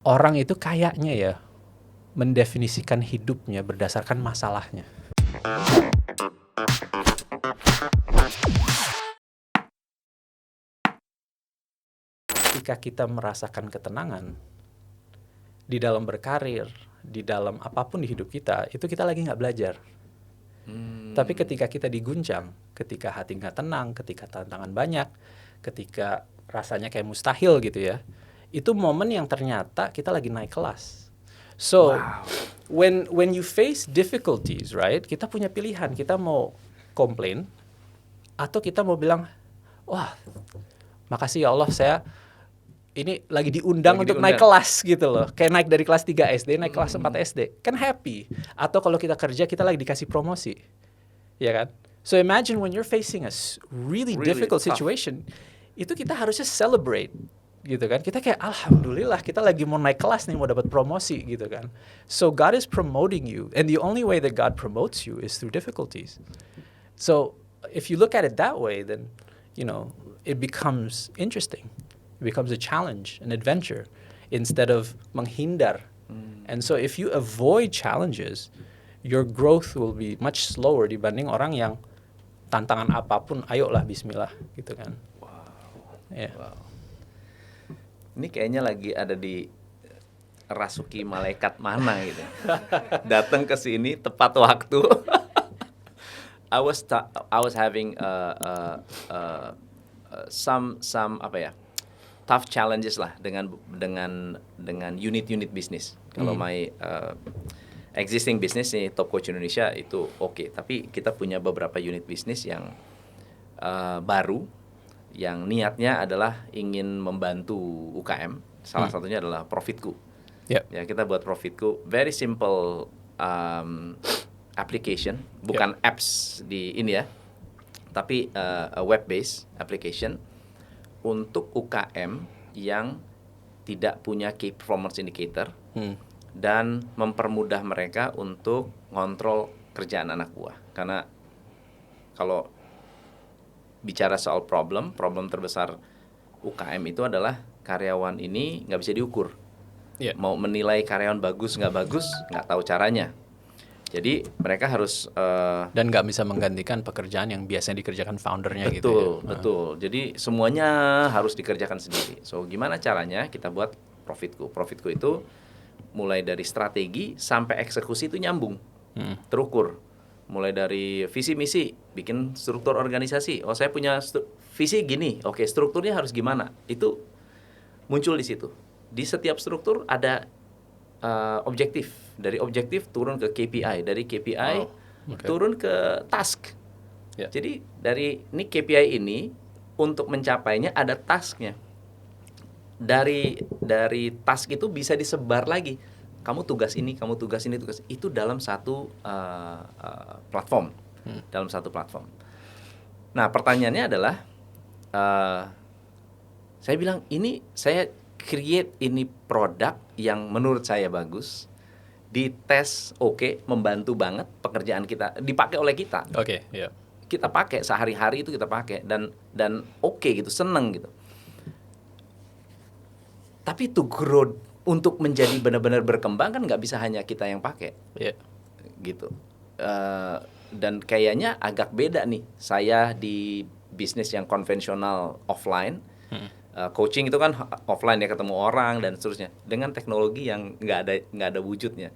Orang itu kayaknya ya mendefinisikan hidupnya berdasarkan masalahnya. Ketika kita merasakan ketenangan di dalam berkarir, di dalam apapun di hidup kita, itu kita lagi nggak belajar. Tapi ketika kita diguncang, ketika hati nggak tenang, ketika tantangan banyak, ketika rasanya kayak mustahil gitu ya, itu momen yang ternyata kita lagi naik kelas. So, when you face difficulties, right? Kita punya pilihan, kita mau komplain atau kita mau bilang, wah, makasih ya Allah, saya ini lagi diundang untuk naik kelas gitu loh. Kayak naik dari kelas 3 SD, naik kelas 4 SD. Kan happy. Atau kalau kita kerja, kita lagi dikasih promosi. Ya kan? So imagine when you're facing a really difficult situation, itu kita harusnya celebrate gitu kan. Kita kayak alhamdulillah kita lagi mau naik kelas nih, mau dapat promosi gitu kan. So God is promoting you, and the only way that God promotes you is through difficulties. So if you look at it that way, then you know it becomes interesting. It becomes a challenge, an adventure, instead of menghindar. And so if you avoid challenges, your growth will be much slower dibanding orang yang tantangan apapun, ayolah bismillah gitu kan. Wow. Ini kayaknya lagi ada di rasuki malaikat mana gitu. Datang ke sini tepat waktu. I was having some apa ya, tough challenges lah dengan unit bisnis. Kalau my existing business nih Top Coach Indonesia itu oke. Tapi kita punya beberapa unit bisnis yang baru, yang niatnya adalah ingin membantu UKM. Salah satunya adalah Profitku. Ya, kita buat Profitku, very simple application, bukan apps di ini ya, tapi a web based application untuk UKM yang tidak punya key performance indicator dan mempermudah mereka untuk ngontrol kerjaan anak buah. Karena kalau bicara soal problem terbesar UKM itu adalah karyawan ini nggak bisa diukur. Mau menilai karyawan bagus nggak tahu caranya. Jadi mereka harus dan nggak bisa menggantikan pekerjaan yang biasanya dikerjakan foundernya gitu. Betul. Jadi semuanya harus dikerjakan sendiri. So gimana caranya kita buat Profitku? Profitku itu mulai dari strategi sampai eksekusi itu nyambung, terukur. Mulai dari visi misi, bikin struktur organisasi. Oh, saya punya visi gini. Oke, strukturnya harus gimana? Itu muncul di situ. Di setiap struktur ada objektif. Dari objektif turun ke KPI. Dari KPI turun ke task. Jadi dari ini KPI ini untuk mencapainya ada tasknya. Dari task itu bisa disebar lagi. Kamu tugas ini, itu dalam satu platform, dalam satu platform. Nah, pertanyaannya adalah, saya bilang ini saya create ini produk yang menurut saya bagus, dites membantu banget pekerjaan kita, dipakai oleh kita. Kita pakai sehari-hari itu kita pakai dan gitu, seneng gitu. Tapi to grow, untuk menjadi benar-benar berkembang kan nggak bisa hanya kita yang pakai, gitu. Dan kayaknya agak beda nih. Saya di bisnis yang konvensional offline, coaching itu kan offline ya, ketemu orang dan seterusnya. Dengan teknologi yang nggak ada wujudnya.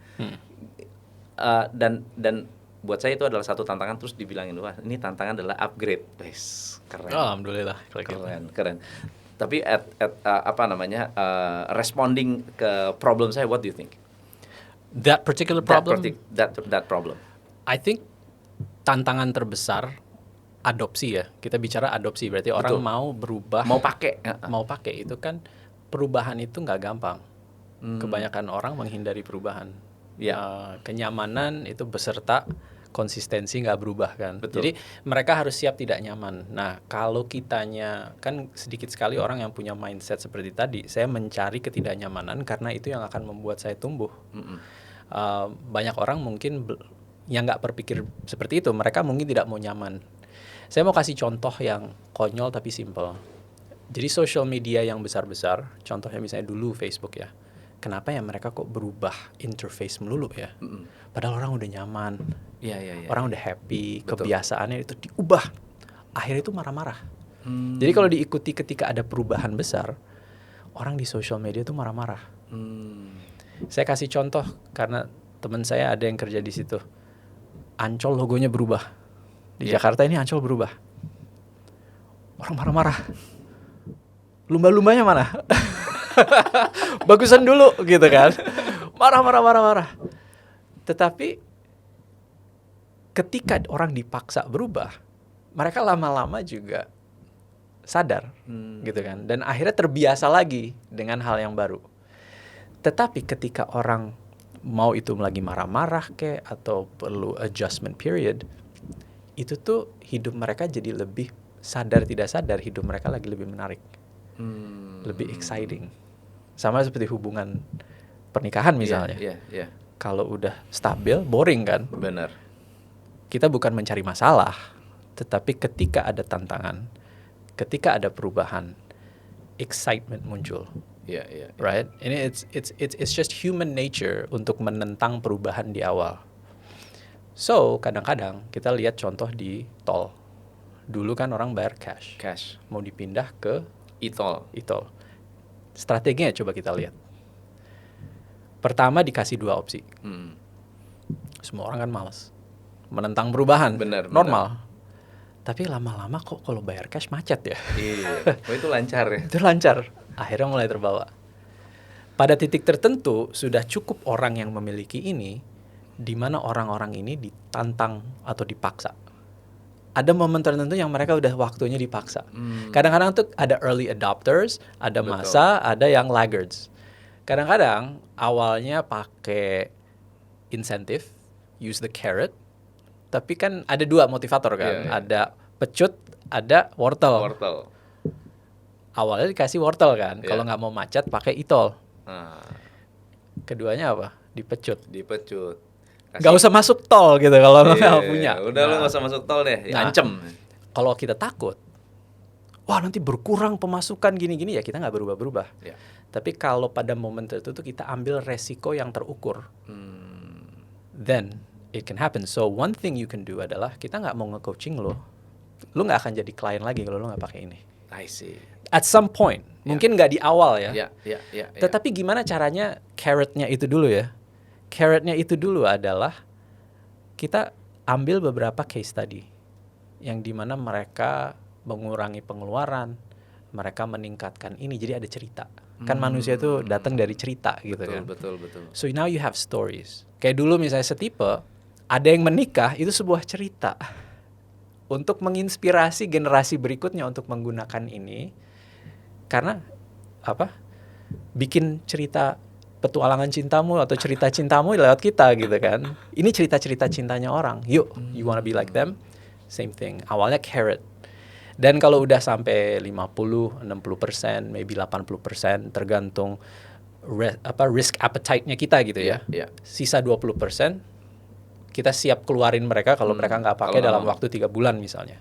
Dan buat saya itu adalah satu tantangan. Terus dibilangin, wah ini tantangan adalah upgrade. Keren. Alhamdulillah. Keren. Tapi responding ke problem saya, what do you think? That particular problem? That problem. I think tantangan terbesar adopsi ya. Kita bicara adopsi, berarti orang mau berubah, mau pakai itu kan, perubahan itu nggak gampang. Kebanyakan orang menghindari perubahan. Kenyamanan itu beserta konsistensi nggak berubah kan. Jadi mereka harus siap tidak nyaman. Nah, kalau kitanya kan sedikit sekali orang yang punya mindset seperti tadi, saya mencari ketidaknyamanan karena itu yang akan membuat saya tumbuh. Banyak orang mungkin yang nggak berpikir seperti itu, mereka mungkin tidak mau nyaman. Saya mau kasih contoh yang konyol tapi simple. Jadi social media yang besar-besar, contohnya misalnya dulu Facebook ya, kenapa ya mereka kok berubah interface melulu ya? Padahal orang udah nyaman, orang udah happy, Betul. kebiasaannya itu diubah. Akhirnya itu marah-marah. Jadi kalau diikuti ketika ada perubahan besar, orang di social media itu marah-marah. Saya kasih contoh karena teman saya ada yang kerja di situ. Ancol logonya berubah. Di Jakarta ini Ancol berubah. Orang marah-marah. Lumba-lumbanya mana? Bagusan dulu gitu kan. Marah. Tetapi ketika orang dipaksa berubah, mereka lama-lama juga sadar gitu kan. Dan akhirnya terbiasa lagi dengan hal yang baru. Tetapi ketika orang mau itu lagi marah-marah kayak atau perlu adjustment period, itu tuh hidup mereka jadi lebih sadar tidak sadar, hidup mereka lagi lebih menarik, lebih exciting. Sama seperti hubungan pernikahan misalnya. Kalau udah stabil, boring kan? Benar. Kita bukan mencari masalah, tetapi ketika ada tantangan, ketika ada perubahan, excitement muncul. Right? Ini it's just human nature untuk menentang perubahan di awal. So, kadang-kadang kita lihat contoh di tol. Dulu kan orang bayar cash. Mau dipindah ke e-tol. Strateginya coba kita lihat. Pertama dikasih 2 opsi. Semua orang kan malas menentang perubahan. Normal. Tapi lama-lama kok kalau bayar cash macet ya. Itu lancar ya. Itu lancar. Akhirnya mulai terbawa. Pada titik tertentu sudah cukup orang yang memiliki ini, di mana orang-orang ini ditantang atau dipaksa. Ada momen tertentu yang mereka udah waktunya dipaksa. Kadang-kadang tuh ada early adopters, ada masa, ada yang laggards. Kadang-kadang awalnya pakai insentif, use the carrot, tapi kan ada 2 motivator kan, ada pecut, ada wortel. Awalnya dikasih wortel kan, kalau nggak mau macet pakai e-tol. Keduanya apa? Dipecut. Gak usah masuk tol gitu kalau nggak punya. Udah lu gak usah masuk tol deh, ancem. Kalau kita takut, wah nanti berkurang pemasukan gini-gini ya kita nggak berubah-berubah. Tapi kalau pada momen tertentu kita ambil resiko yang terukur, then it can happen. So one thing you can do adalah kita nggak mau nge-coaching lo nggak akan jadi klien lagi kalau lo nggak pakai ini. I see. At some point, mungkin nggak di awal ya. Yeah. Tetapi gimana caranya carrot-nya itu dulu ya? Carrot-nya itu dulu adalah kita ambil beberapa case study yang dimana mereka mengurangi pengeluaran, mereka meningkatkan ini, jadi ada cerita. Kan manusia itu datang dari cerita gitu kan. Betul. So now you have stories. Kayak dulu misalnya setipe, ada yang menikah itu sebuah cerita untuk menginspirasi generasi berikutnya untuk menggunakan ini. Karena apa? Bikin cerita petualangan cintamu atau cerita cintamu lewat kita gitu kan. Ini cerita-cerita cintanya orang. Yuk, you wanna be like them? Same thing. Awalnya carrot. Dan kalau udah sampai 50, 60%, maybe 80%, tergantung risk appetite-nya kita gitu ya. Sisa 20%, kita siap keluarin mereka kalau mereka nggak pakai dalam waktu 3 bulan misalnya.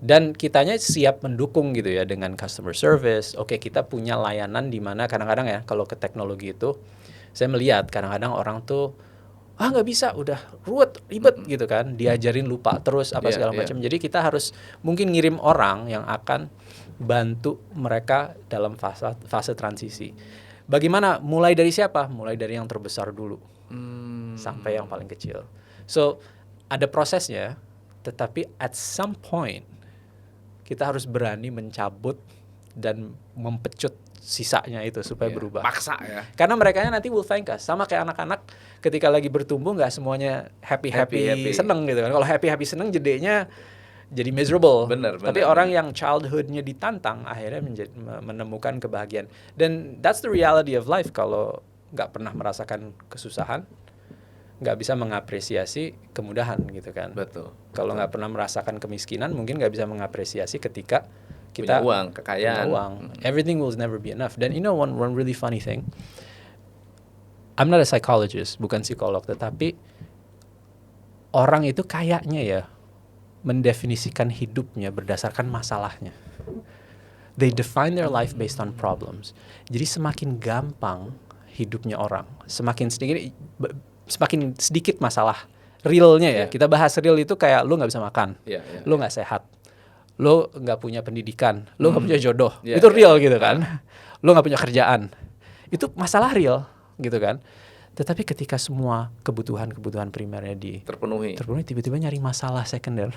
Dan kitanya siap mendukung gitu ya dengan customer service. Oke, kita punya layanan di mana kadang-kadang ya kalau ke teknologi itu, saya melihat kadang-kadang orang tuh nggak bisa, udah ribet gitu kan, diajarin lupa terus apa segala macam. Jadi kita harus mungkin ngirim orang yang akan bantu mereka dalam fase transisi. Bagaimana? Mulai dari siapa? Mulai dari yang terbesar dulu sampai yang paling kecil. So ada prosesnya, tetapi at some point kita harus berani mencabut dan mempecut sisanya itu supaya berubah. Paksa ya. Karena mereka nanti will thank us. Sama kayak anak-anak ketika lagi bertumbuh nggak semuanya happy seneng gitu kan. Kalau happy seneng jedenya jadi miserable. Bener, Tapi orang yang childhoodnya ditantang akhirnya menemukan kebahagiaan. Dan that's the reality of life. Kalau nggak pernah merasakan kesusahan, nggak bisa mengapresiasi kemudahan gitu kan. Betul. Kalau nggak pernah merasakan kemiskinan, mungkin nggak bisa mengapresiasi ketika kita punya uang, kekayaan. Everything will never be enough. Dan you know one really funny thing, I'm not a psychologist, bukan psikolog, tetapi orang itu kayaknya ya mendefinisikan hidupnya berdasarkan masalahnya. They define their life based on problems. Jadi semakin gampang hidupnya orang. Semakin sedikit masalah realnya ya. Kita bahas real itu kayak lu nggak bisa makan, lu nggak sehat, lu nggak punya pendidikan, lu nggak punya jodoh. Itu real gitu kan. Lu nggak punya kerjaan. Itu masalah real gitu kan. Tetapi ketika semua kebutuhan primernya terpenuhi, tiba-tiba nyari masalah sekunder.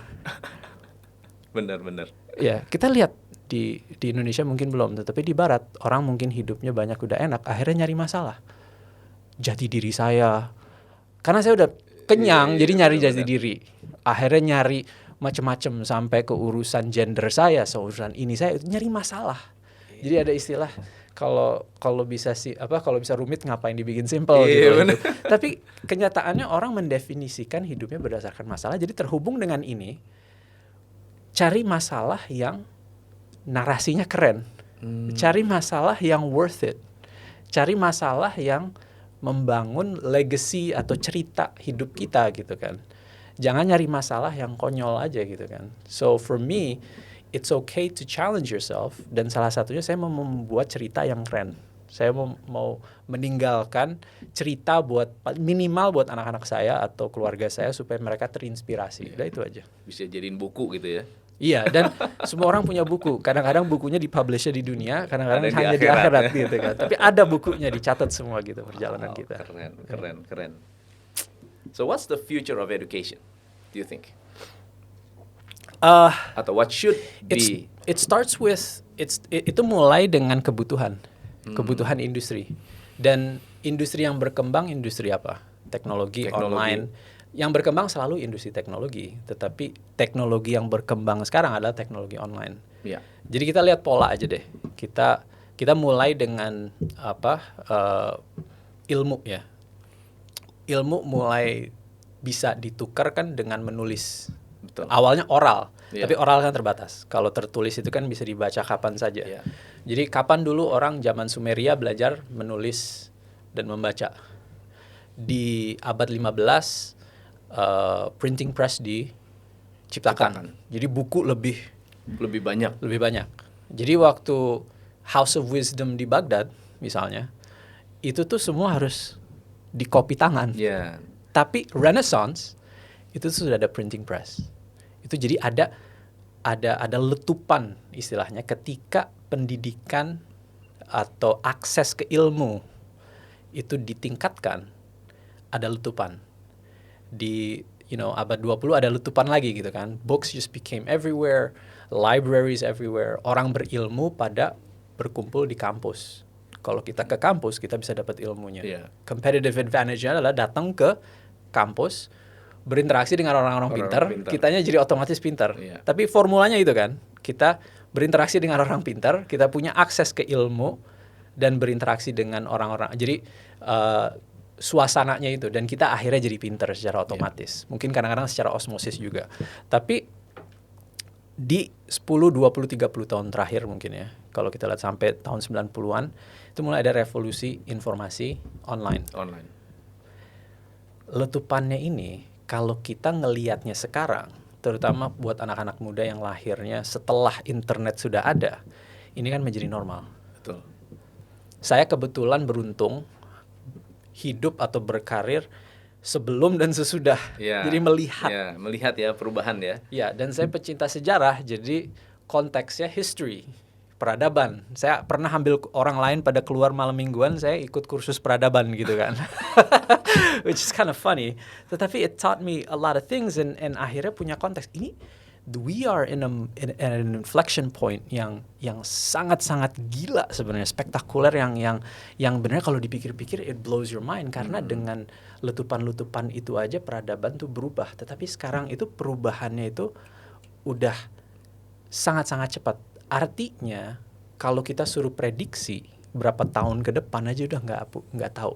Benar. Ya, kita lihat di Indonesia mungkin belum, tetapi di Barat orang mungkin hidupnya banyak udah enak, akhirnya nyari masalah. Jati diri saya, karena saya udah kenyang, jadi nyari jati diri. Akhirnya nyari macam-macam sampai ke urusan gender saya, urusan ini saya nyari masalah. Jadi ada istilah kalau bisa kalau bisa rumit ngapain dibikin simple gitu. Tapi kenyataannya orang mendefinisikan hidupnya berdasarkan masalah. Jadi terhubung dengan ini, cari masalah yang narasinya keren, cari masalah yang worth it, cari masalah yang membangun legacy atau cerita hidup kita gitu kan. Jangan nyari masalah yang konyol aja gitu kan. So for me, it's okay to challenge yourself, dan salah satunya saya mau membuat cerita yang keren. Saya mau meninggalkan cerita buat minimal buat anak-anak saya atau keluarga saya supaya mereka terinspirasi. Udah itu aja. Bisa jadiin buku gitu ya. Iya, dan semua orang punya buku. Kadang-kadang bukunya dipublish di dunia, kadang-kadang hanya di akhirat gitu kan. Tapi ada bukunya, dicatat semua gitu perjalanan kita. Keren. So what's the future of education, do you think? Atau what should be? It starts with itu mulai dengan kebutuhan industri, dan industri yang berkembang industri apa? Teknologi online. Yang berkembang selalu industri teknologi, tetapi teknologi yang berkembang sekarang adalah teknologi online. Yeah. Jadi kita lihat pola aja deh. Kita mulai dengan ilmu ya. Ilmu mulai bisa ditukar kan dengan menulis. Betul. Awalnya oral, tapi oral kan terbatas. Kalau tertulis itu kan bisa dibaca kapan saja. Jadi kapan dulu orang zaman Sumeria belajar menulis dan membaca? Di abad 15 printing press diciptakan. Jadi buku lebih banyak. Jadi waktu House of Wisdom di Baghdad misalnya, itu tuh semua harus di copy tangan. Tapi Renaissance itu sudah ada printing press. Itu jadi ada letupan istilahnya ketika pendidikan atau akses ke ilmu itu ditingkatkan, ada letupan. Di abad 20 ada letupan lagi gitu kan. Books just became everywhere, libraries everywhere. Orang berilmu pada berkumpul di kampus. Kalau kita ke kampus, kita bisa dapat ilmunya. Competitive advantage-nya adalah datang ke kampus, berinteraksi dengan orang-orang pintar, kitanya jadi otomatis pintar. Tapi formulanya itu kan, kita berinteraksi dengan orang pintar, kita punya akses ke ilmu dan berinteraksi dengan orang-orang. Jadi suasananya itu, dan kita akhirnya jadi pintar secara otomatis. Mungkin kadang-kadang secara osmosis juga. Tapi di 10, 20, 30 tahun terakhir mungkin ya, kalau kita lihat sampai tahun 90-an, itu mulai ada revolusi informasi online. Letupannya ini, kalau kita ngelihatnya sekarang, terutama buat anak-anak muda yang lahirnya setelah internet sudah ada, ini kan menjadi normal. Betul. Saya kebetulan beruntung hidup atau berkarir sebelum dan sesudah. Jadi melihat ya perubahan ya. Ya, dan saya pecinta sejarah, jadi konteksnya history, peradaban. Saya pernah ambil orang lain pada keluar malam mingguan, saya ikut kursus peradaban gitu kan. Which is kind of funny. Tetapi it taught me a lot of things, and akhirnya punya konteks. Ini we are in an inflection point yang sangat-sangat gila sebenarnya, spektakuler, yang benar kalau dipikir-pikir it blows your mind, karena dengan letupan-letupan itu aja peradaban tuh berubah. Tetapi sekarang itu perubahannya itu udah sangat-sangat cepat. Artinya kalau kita suruh prediksi berapa tahun ke depan aja udah nggak tahu.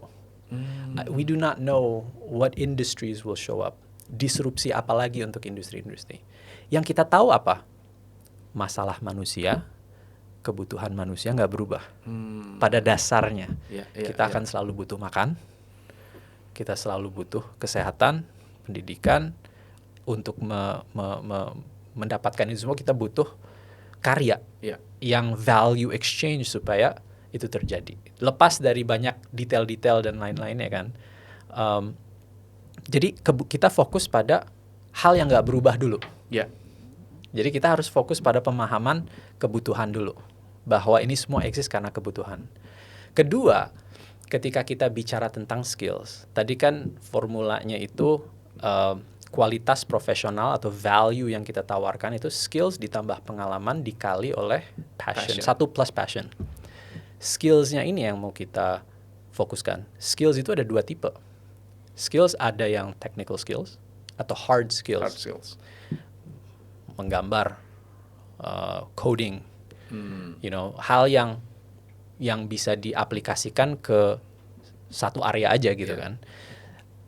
We do not know what industries will show up. Disrupsi apa lagi untuk industri-industri. Yang kita tahu apa? Masalah manusia, kebutuhan manusia nggak berubah. Pada dasarnya, kita akan selalu butuh makan, kita selalu butuh kesehatan, pendidikan. Untuk mendapatkan itu semua kita butuh karya yang value exchange supaya itu terjadi. Lepas dari banyak detail-detail dan lain-lainnya kan. Jadi kita fokus pada hal yang nggak berubah dulu. Ya. Jadi kita harus fokus pada pemahaman kebutuhan dulu, bahwa ini semua eksis karena kebutuhan. Kedua, ketika kita bicara tentang skills, tadi kan formulanya itu kualitas profesional atau value yang kita tawarkan itu skills ditambah pengalaman dikali oleh passion. 1 plus passion. Skills-nya ini yang mau kita fokuskan. Skills itu ada 2 tipe. Skills ada yang technical skills atau hard skills. Hard skills. Menggambar, coding, hal yang bisa diaplikasikan ke satu area aja gitu kan.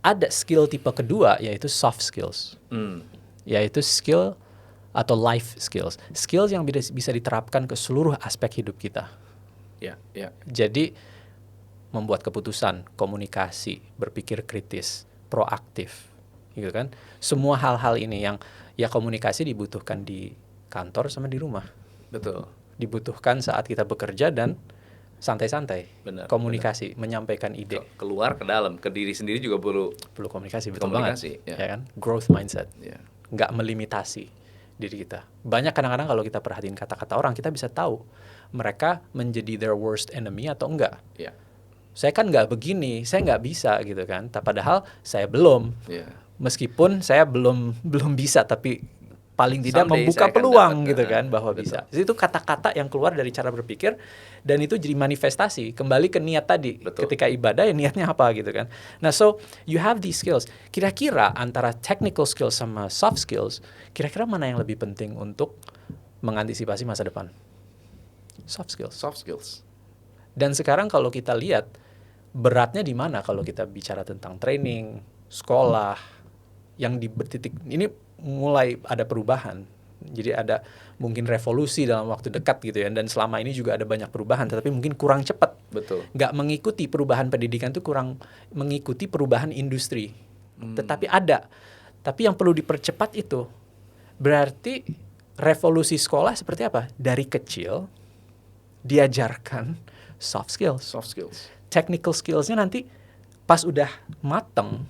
Ada skill tipe kedua yaitu soft skills, yaitu skill atau life skills, skills yang bisa diterapkan ke seluruh aspek hidup kita. Jadi membuat keputusan, komunikasi, berpikir kritis, proaktif, gitu kan. Semua hal-hal ini yang ya komunikasi dibutuhkan di kantor sama di rumah. Betul. Dibutuhkan saat kita bekerja dan santai-santai. Benar, komunikasi, menyampaikan ide. Keluar ke dalam, ke diri sendiri juga perlu komunikasi, betul komunikasi, banget. Ya kan? Growth mindset. Nggak melimitasi diri kita. Banyak kadang-kadang kalau kita perhatiin kata-kata orang, kita bisa tahu mereka menjadi their worst enemy atau enggak. Saya kan nggak begini, saya nggak bisa gitu kan. Padahal saya belum. Meskipun saya belum bisa, tapi paling tidak Someday membuka peluang dapat, gitu kan bahwa bisa. Itu kata-kata yang keluar dari cara berpikir dan itu jadi manifestasi. Kembali ke niat tadi. Ketika ibadah ya niatnya apa gitu kan. Nah, so you have these skills. Kira-kira antara technical skills sama soft skills, kira-kira mana yang lebih penting untuk mengantisipasi masa depan? Soft skills. Soft skills. Dan sekarang kalau kita lihat beratnya di mana kalau kita bicara tentang training, sekolah, yang di bertitik ini mulai ada perubahan. Jadi ada mungkin revolusi dalam waktu dekat gitu ya. Dan selama ini juga ada banyak perubahan, tetapi mungkin kurang cepat. Betul. Nggak mengikuti perubahan pendidikan itu, kurang mengikuti perubahan industri. Tetapi ada. Tapi yang perlu dipercepat itu berarti revolusi sekolah seperti apa? Dari kecil diajarkan soft skills. Soft skills. Technical skills-nya nanti pas udah mateng,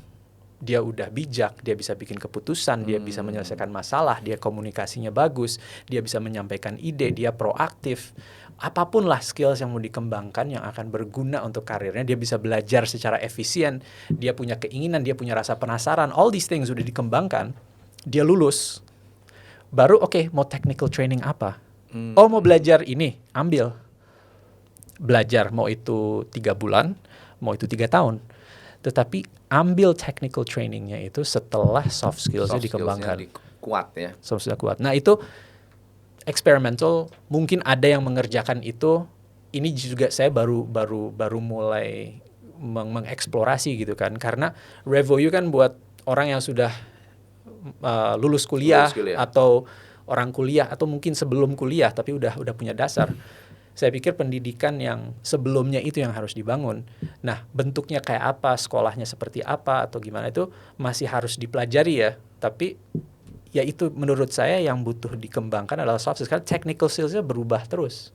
dia udah bijak, dia bisa bikin keputusan, dia bisa menyelesaikan masalah, dia komunikasinya bagus, dia bisa menyampaikan ide, dia proaktif. Apapun lah skills yang mau dikembangkan yang akan berguna untuk karirnya, dia bisa belajar secara efisien, dia punya keinginan, dia punya rasa penasaran, all these things sudah dikembangkan, dia lulus. Baru oke, mau technical training apa? Oh, mau belajar ini, ambil. Belajar mau itu 3 bulan, mau itu 3 tahun. Tetapi ambil technical trainingnya itu setelah soft skills-nya dikembangkan. Kuat ya. Soft skills kuat. Nah itu experimental, mungkin ada yang mengerjakan itu. Ini juga saya baru mulai mengeksplorasi gitu kan. Karena Revo U kan buat orang yang sudah lulus kuliah atau orang kuliah atau mungkin sebelum kuliah tapi udah punya dasar. Saya pikir pendidikan yang sebelumnya itu yang harus dibangun. Nah, bentuknya kayak apa, sekolahnya seperti apa, atau gimana itu masih harus dipelajari ya. Tapi ya itu menurut saya yang butuh dikembangkan adalah soft skills. Karena technical skills-nya berubah terus.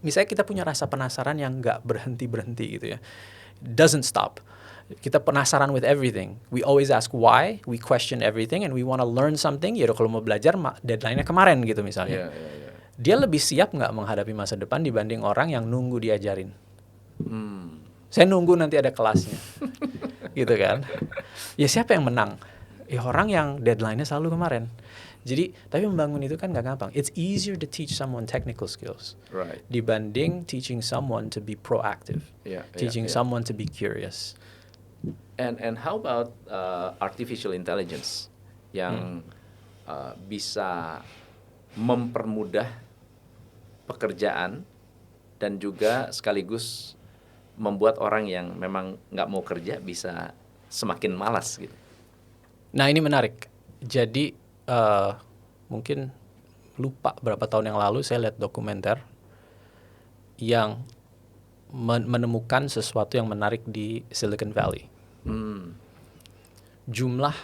Misalnya kita punya rasa penasaran yang nggak berhenti-berhenti gitu ya. Doesn't stop. Kita penasaran with everything. We always ask why, we question everything, and we want to learn something. Ya kalau mau belajar, deadline-nya kemarin gitu misalnya. Dia lebih siap nggak menghadapi masa depan dibanding orang yang nunggu diajarin. Saya nunggu nanti ada kelasnya, gitu kan? Ya siapa yang menang? Ya orang yang deadline-nya selalu kemarin. Jadi, tapi membangun itu kan nggak gampang. It's easier to teach someone technical skills dibanding teaching someone to be proactive, teaching someone to be curious. And how about artificial intelligence yang bisa mempermudah pekerjaan dan juga sekaligus membuat orang yang memang nggak mau kerja bisa semakin malas gitu. Nah ini menarik. Jadi mungkin lupa berapa tahun yang lalu saya lihat dokumenter yang menemukan sesuatu yang menarik di Silicon Valley. Jumlah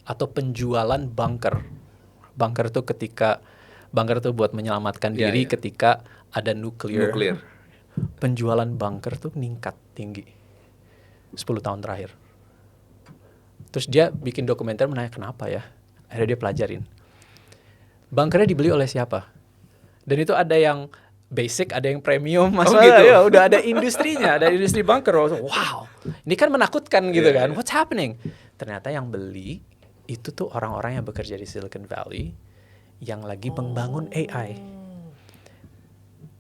atau penjualan bunker. Bunker itu bunker itu buat menyelamatkan diri ketika ada nuklir penjualan bunker tuh meningkat tinggi 10 tahun terakhir. Terus dia bikin dokumenter menanya kenapa ya. Akhirnya dia pelajarin. Bunkernya dibeli oleh siapa? Dan itu ada yang basic, ada yang premium. Masalah gitu? ya udah ada industrinya, ada industri bunker. Wow, ini kan menakutkan gitu kan. What's happening? Ternyata yang beli itu tuh orang-orang yang bekerja di Silicon Valley yang lagi membangun AI.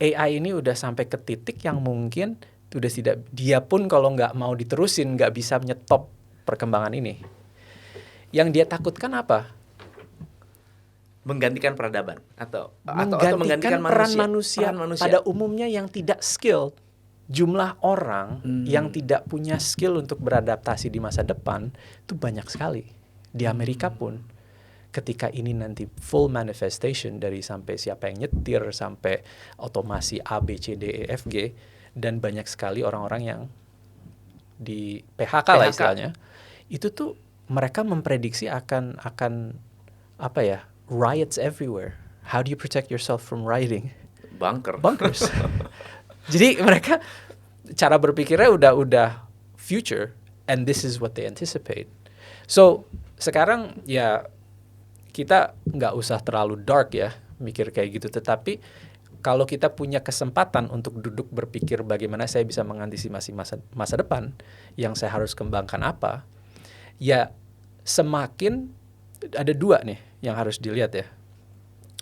AI ini udah sampai ke titik yang mungkin udah tidak, dia pun kalau nggak mau diterusin nggak bisa nyetop perkembangan ini. Yang dia takutkan apa? Menggantikan peradaban atau Menggantikan peran manusia manusia pada umumnya yang tidak skilled. Jumlah orang yang tidak punya skill untuk beradaptasi di masa depan itu banyak sekali. Di Amerika pun ketika ini nanti full manifestation dari sampai siapa yang nyetir sampai otomasi A, B, C, D, E, F, G, dan banyak sekali orang-orang yang di PHK lah istilahnya, itu tuh mereka memprediksi akan apa ya, riots everywhere. How do you protect yourself from rioting? Bunkers. Jadi mereka cara berpikirnya udah future, and this is what they anticipate. So sekarang ya kita nggak usah terlalu dark ya mikir kayak gitu, tetapi kalau kita punya kesempatan untuk duduk berpikir bagaimana saya bisa mengantisipasi masa depan yang saya harus kembangkan apa, ya semakin ada dua nih yang harus dilihat ya.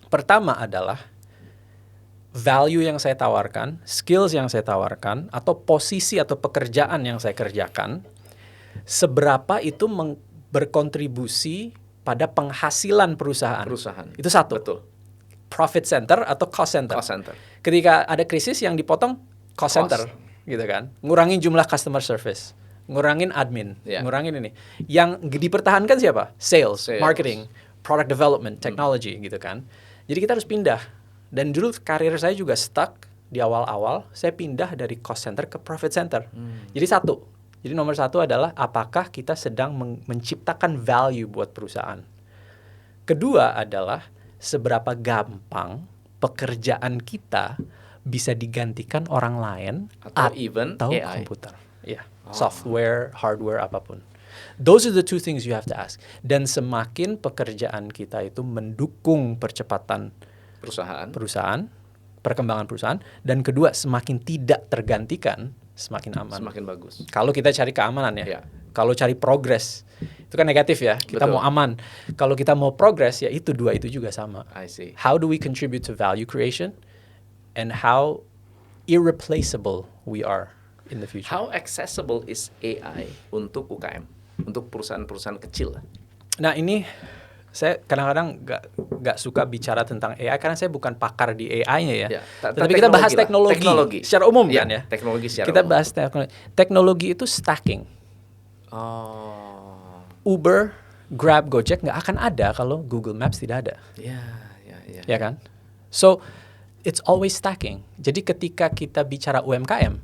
Pertama adalah value yang saya tawarkan, skills yang saya tawarkan, atau posisi atau pekerjaan yang saya kerjakan, seberapa itu berkontribusi pada penghasilan perusahaan. Itu satu. Betul. Profit center atau cost center. Ketika ada krisis yang dipotong cost center, gitu kan. Ngurangin jumlah customer service, ngurangin admin, ngurangin ini. Yang dipertahankan siapa? Sales, marketing, product development, technology, gitu kan. Jadi kita harus pindah. Dan dulu karir saya juga stuck di awal-awal. Saya pindah dari cost center ke profit center. Jadi satu. Jadi nomor satu adalah apakah kita sedang menciptakan value buat perusahaan. Kedua adalah seberapa gampang pekerjaan kita bisa digantikan orang lain atau even AI. Komputer. Ya, software, hardware, apapun. Those are the two things you have to ask. Dan semakin pekerjaan kita itu mendukung percepatan perusahaan, perkembangan perusahaan, dan kedua semakin tidak tergantikan, semakin aman. Semakin bagus. Kalau kita cari keamanan ya. Kalau cari progress, itu kan negatif ya. Kita mau aman. Kalau kita mau progress, ya itu dua itu juga sama. I see. How do we contribute to value creation and how irreplaceable we are in the future. How accessible is AI untuk UKM, untuk perusahaan-perusahaan kecil? Nah ini saya kadang-kadang nggak suka bicara tentang AI karena saya bukan pakar di AI-nya ya. Tapi kita bahas teknologi secara umum kan ya. Teknologi secara kita umum. bahas teknologi. Teknologi itu stacking. Uber, Grab, Gojek nggak akan ada kalau Google Maps tidak ada. Ya kan? So it's always stacking. Jadi ketika kita bicara UMKM,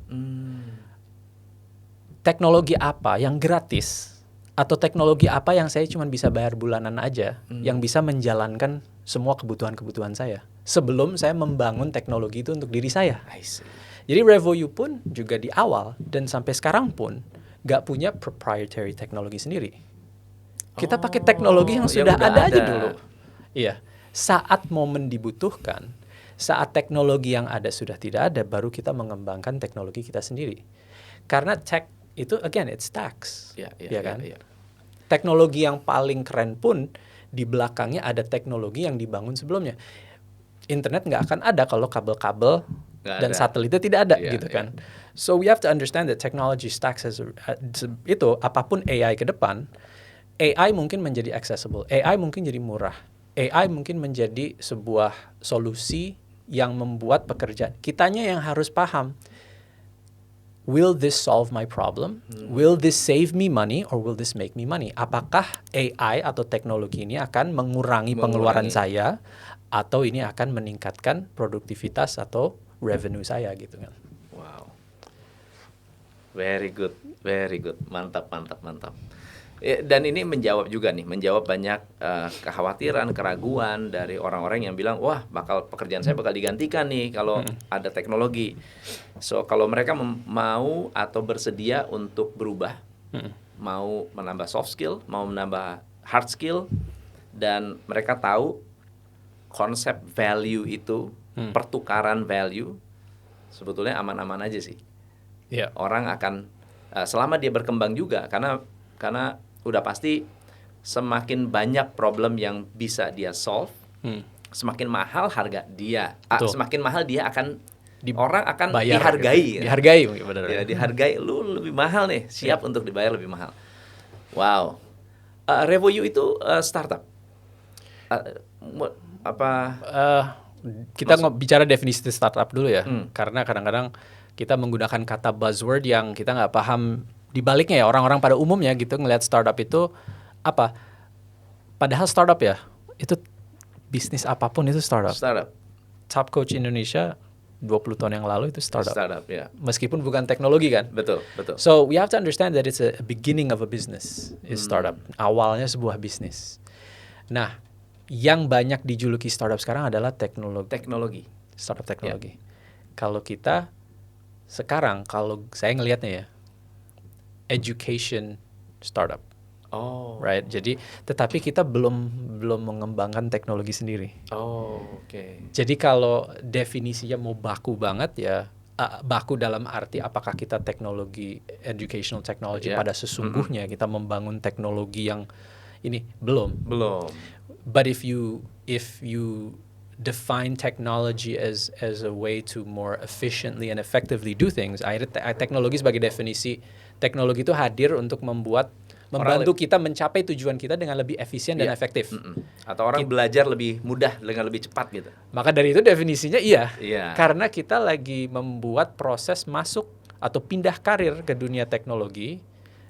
teknologi apa yang gratis? Atau teknologi apa yang saya cuma bisa bayar bulanan aja, yang bisa menjalankan semua kebutuhan-kebutuhan saya sebelum saya membangun teknologi itu untuk diri saya. Jadi Revoyu pun juga di awal dan sampai sekarang pun nggak punya proprietary teknologi sendiri. Kita pakai teknologi yang sudah ada aja dulu. Iya, saat momen dibutuhkan, saat teknologi yang ada sudah tidak ada, baru kita mengembangkan teknologi kita sendiri. Karena tech itu again it's tax, ya kan? Teknologi yang paling keren pun di belakangnya ada teknologi yang dibangun sebelumnya. Internet nggak akan ada kalau kabel-kabel dan satelitnya tidak ada, gitu kan? So we have to understand that technology stacks itu apapun AI ke depan, AI mungkin menjadi accessible, AI mungkin jadi murah, AI mungkin menjadi sebuah solusi yang membuat pekerjaan kitanya yang harus paham. Will this solve my problem? Will this save me money or will this make me money? Apakah AI atau teknologi ini akan mengurangi pengeluaran saya atau ini akan meningkatkan produktivitas atau revenue saya gitu kan? Wow. Very good. Mantap. Dan ini menjawab banyak kekhawatiran, keraguan dari orang-orang yang bilang, wah pekerjaan saya bakal digantikan nih kalau ada teknologi. So kalau mereka mau atau bersedia untuk berubah, mau menambah soft skill, mau menambah hard skill, dan mereka tahu konsep value itu, pertukaran value, sebetulnya aman-aman aja sih. Yeah. Orang akan selama dia berkembang juga, karena udah pasti semakin banyak problem yang bisa dia solve, semakin mahal harga dia, semakin mahal dia akan orang akan dihargai, gitu. Dihargai mungkin benar. Ya, dihargai, lu lebih mahal nih, siap untuk dibayar lebih mahal. Wow, Revoyu itu startup. Kita bicara definisi startup dulu ya, karena kadang-kadang kita menggunakan kata buzzword yang kita nggak paham dibaliknya ya, orang-orang pada umumnya gitu ngelihat startup itu apa. Padahal startup ya, itu bisnis apapun itu startup. Top Coach Indonesia 20 tahun yang lalu itu startup. Ya. Meskipun bukan teknologi kan. Betul. So we have to understand that it's a beginning of a business, is startup. Awalnya sebuah bisnis. Nah, yang banyak dijuluki startup sekarang adalah teknologi. Startup teknologi. Kalau kita sekarang, kalau saya ngelihatnya ya, education startup. Right. Jadi, tetapi kita belum mengembangkan teknologi sendiri. Okay. Jadi kalau definisinya mau baku banget ya, baku dalam arti apakah kita teknologi, educational technology pada sesungguhnya kita membangun teknologi yang ini belum. But if you define technology as a way to more efficiently and effectively do things, akhirnya teknologi sebagai definisi, teknologi itu hadir untuk membantu kita mencapai tujuan kita dengan lebih efisien dan efektif. Atau orang belajar lebih mudah dengan lebih cepat gitu. Maka dari itu definisinya iya. Karena kita lagi membuat proses masuk atau pindah karir ke dunia teknologi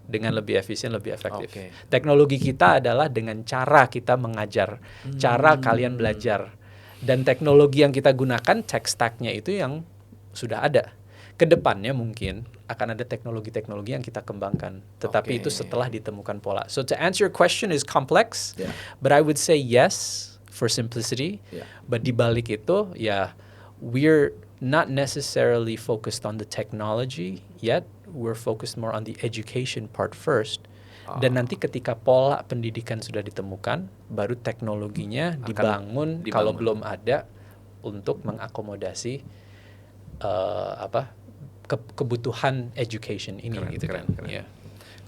dengan lebih efisien, lebih efektif. Teknologi kita adalah dengan cara kita mengajar, cara kalian belajar. Dan teknologi yang kita gunakan, tech stack-nya itu yang sudah ada. Kedepannya mungkin akan ada teknologi-teknologi yang kita kembangkan. Tetapi itu setelah ditemukan pola. So to answer your question is complex, but I would say yes for simplicity. But di balik itu, we're not necessarily focused on the technology yet. We're focused more on the education part first. Dan nanti ketika pola pendidikan sudah ditemukan, baru teknologinya dibangun. Kalau belum ada untuk mengakomodasi kebutuhan education ini. Keren.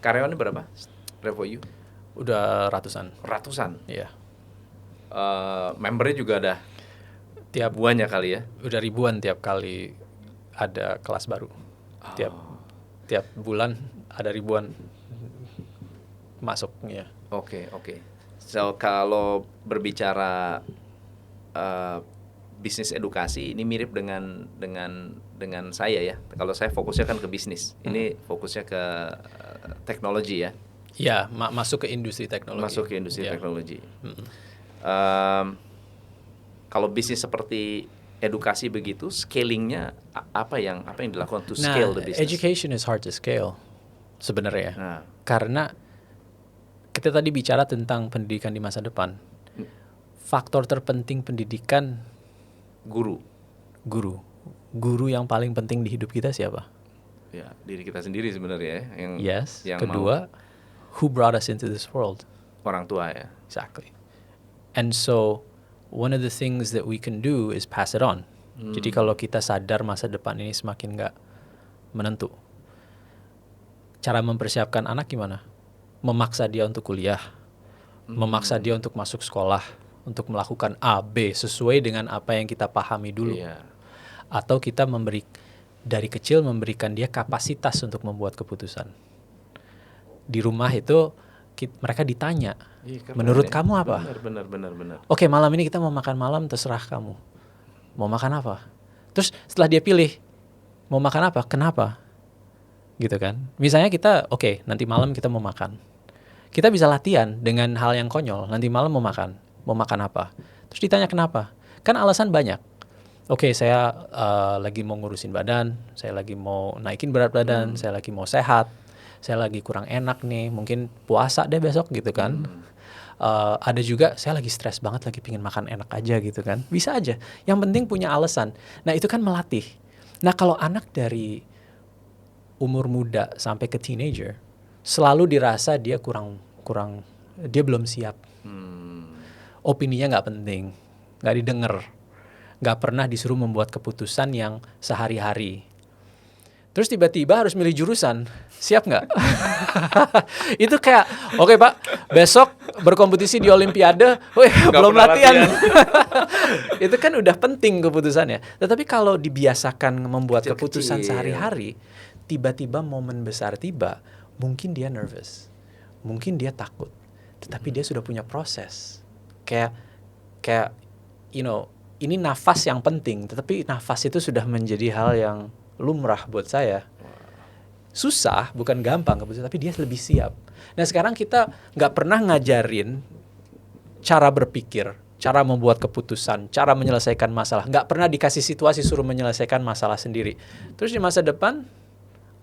Karyawannya berapa? Revoyu? Udah ratusan. Iya. Membernya juga ada ribuannya kali ya? Udah ribuan tiap kali ada kelas baru. Tiap bulan ada ribuan masuk. Oke. So kalau berbicara bisnis edukasi, ini mirip dengan saya ya. Kalau saya fokusnya kan ke bisnis, ini fokusnya ke teknologi ya. Ya, masuk ke industri teknologi. Teknologi. Kalau bisnis seperti edukasi begitu, scalingnya apa yang dilakukan to scale the business? Education is hard to scale sebenarnya. Karena kita tadi bicara tentang pendidikan di masa depan. Faktor terpenting pendidikan guru yang paling penting di hidup kita siapa? Ya, diri kita sendiri sebenarnya ya. Yang kedua, who brought us into this world? Orang tua ya. Exactly. And so one of the things that we can do is pass it on. Jadi kalau kita sadar masa depan ini semakin nggak menentu, cara mempersiapkan anak gimana? Memaksa dia untuk kuliah, memaksa dia untuk masuk sekolah, untuk melakukan A, B sesuai dengan apa yang kita pahami dulu. Atau kita dari kecil memberikan dia kapasitas untuk membuat keputusan. Di rumah itu mereka ditanya, menurut kamu apa? Benar. Oke, malam ini kita mau makan malam, terserah kamu. Mau makan apa? Terus setelah dia pilih, mau makan apa? Kenapa? Gitu kan. Misalnya kita, nanti malam kita mau makan. Kita bisa latihan dengan hal yang konyol. Nanti malam mau makan apa? Terus ditanya kenapa? Kan alasan banyak. Saya lagi mau ngurusin badan, saya lagi mau naikin berat badan, saya lagi mau sehat, saya lagi kurang enak nih, mungkin puasa deh besok gitu kan. Ada juga saya lagi stres banget, lagi pingin makan enak aja gitu kan. Bisa aja. Yang penting punya alasan. Nah itu kan melatih. Nah kalau anak dari umur muda sampai ke teenager, selalu dirasa dia kurang dia belum siap. Opininya nggak penting, nggak didengar, nggak pernah disuruh membuat keputusan yang sehari-hari. Terus tiba-tiba harus milih jurusan, siap nggak? Itu kayak, oke Pak, besok berkompetisi di Olimpiade, belum latihan. Itu kan udah penting keputusannya. Tetapi kalau dibiasakan membuat keputusan sehari-hari, tiba-tiba momen besar tiba, mungkin dia nervous, mungkin dia takut, tetapi dia sudah punya proses. Kayak ini nafas yang penting, tetapi nafas itu sudah menjadi hal yang lumrah buat saya. Susah, bukan gampang, tapi dia lebih siap. Nah sekarang kita nggak pernah ngajarin cara berpikir, cara membuat keputusan, cara menyelesaikan masalah. Nggak pernah dikasih situasi suruh menyelesaikan masalah sendiri. Terus di masa depan,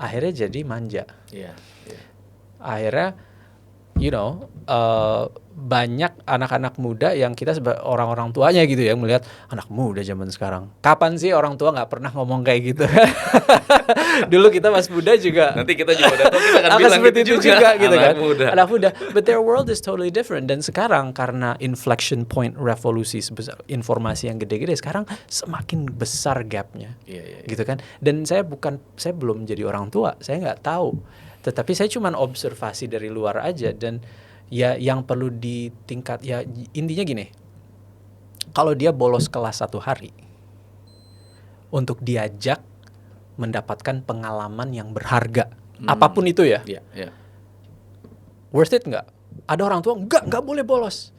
akhirnya jadi manja. Akhirnya, banyak anak-anak muda yang kita sebagai orang-orang tuanya gitu ya, melihat anak muda zaman sekarang. Kapan sih orang tua nggak pernah ngomong kayak gitu? Dulu kita mas muda juga. Nanti kita juga udah tahu, kita akan bilang seperti gitu itu juga gitu kan. Anak muda. But their world is totally different. Dan sekarang karena inflection point revolusi sebesar informasi yang gede-gede, sekarang semakin besar gapnya. Gitu kan. Dan saya belum jadi orang tua, saya nggak tahu. Tetapi saya cuma observasi dari luar aja, dan ya yang perlu ditingkat, ya intinya gini, kalau dia bolos kelas 1 hari untuk diajak mendapatkan pengalaman yang berharga, apapun itu ya, worth it nggak? Ada orang tua nggak boleh bolos.